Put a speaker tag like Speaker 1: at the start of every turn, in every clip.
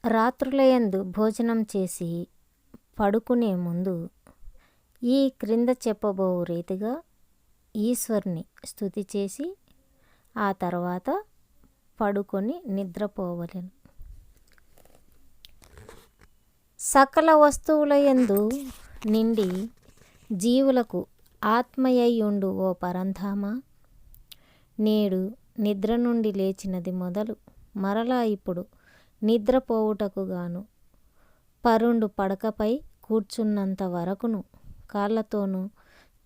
Speaker 1: రాత్రులయందు భోజనం చేసి పడుకునే ముందు ఈ క్రింద చెప్పబోవు రీతిగా ఈశ్వరుని స్తుతి చేసి ఆ తర్వాత పడుకొని నిద్రపోవలెను. సకల వస్తువులయందు నిండి జీవులకు ఆత్మయ్యుండు ఓ పరంధామ, నేడు నిద్ర నుండి లేచినది మొదలు మరలా ఇప్పుడు నిద్రపోవుటకు గాను పరుండు పడకపై కూర్చున్నంత వరకును కాళ్ళతోనూ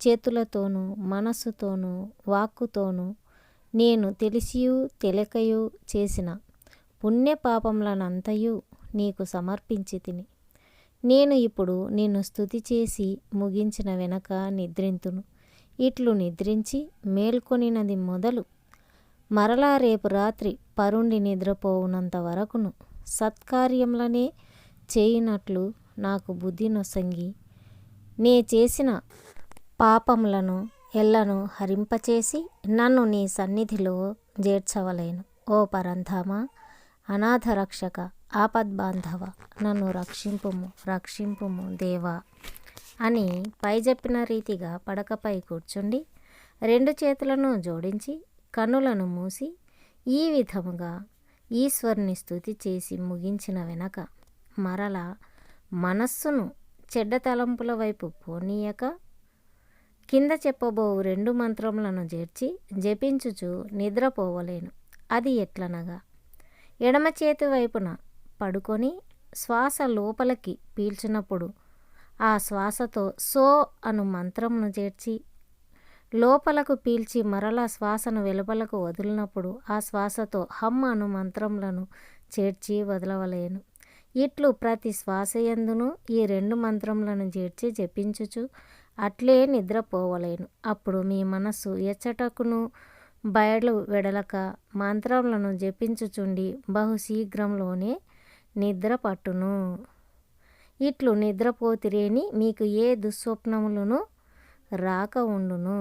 Speaker 1: చేతులతోనూ మనస్సుతోనూ వాక్కుతోనూ నేను తెలిసియూ తెలియకయూ చేసిన పుణ్యపాపములనంతయు నీకు సమర్పించి తిని. నేను ఇప్పుడు నిన్ను స్తుతి చేసి ముగించిన వెనక నిద్రింతును. ఇట్లు నిద్రించి మేల్కొనినది మొదలు మరలా రేపు రాత్రి పరుండి నిద్రపోవునంత వరకును సత్కార్యములనే చేయునట్లు నాకు బుద్ధి నొసంగి నే చేసిన పాపములను ఎల్లను హరింపచేసి నన్ను నీ సన్నిధిలో చేర్చవలేను. ఓ పరంధామ, అనాథ రక్షక, ఆపద్బాంధవ, నన్ను రక్షింపుము రక్షింపుము దేవా అని పై చెప్పిన రీతిగా పడకపై కూర్చుండి 2 చేతులను జోడించి కన్నులను మూసి ఈ విధముగా ఈశ్వరుని స్తుతి చేసి ముగించిన వెనక మరలా మనస్సును చెడ్డ తలంపుల వైపు పోనీయక కింద చెప్పబోవు 2 మంత్రములను చేర్చి జపించుచు నిద్రపోవలేను. అది ఎట్లనగా, ఎడమ చేతి వైపున పడుకొని శ్వాస లోపలికి పీల్చినప్పుడు ఆ శ్వాసతో సో అను మంత్రమును చేర్చి లోపలకు పీల్చి మరలా శ్వాసను వెలుపలకు వదిలినప్పుడు ఆ శ్వాసతో హమ్ అను మంత్రములను చేర్చి వదలవలేను. ఇట్లు ప్రతి శ్వాసయందును ఈ 2 మంత్రములను చేర్చి జపించుచు అట్లే నిద్రపోవలేను. అప్పుడు మీ మనస్సు ఎచ్చటకును బయలు వెడలక మంత్రములను జపించుచుండి బహు శీఘ్రంలోనే నిద్ర పట్టును. ఇట్లు నిద్రపోతిరేని మీకు ఏ దుస్వప్నములను రాక ఉండును.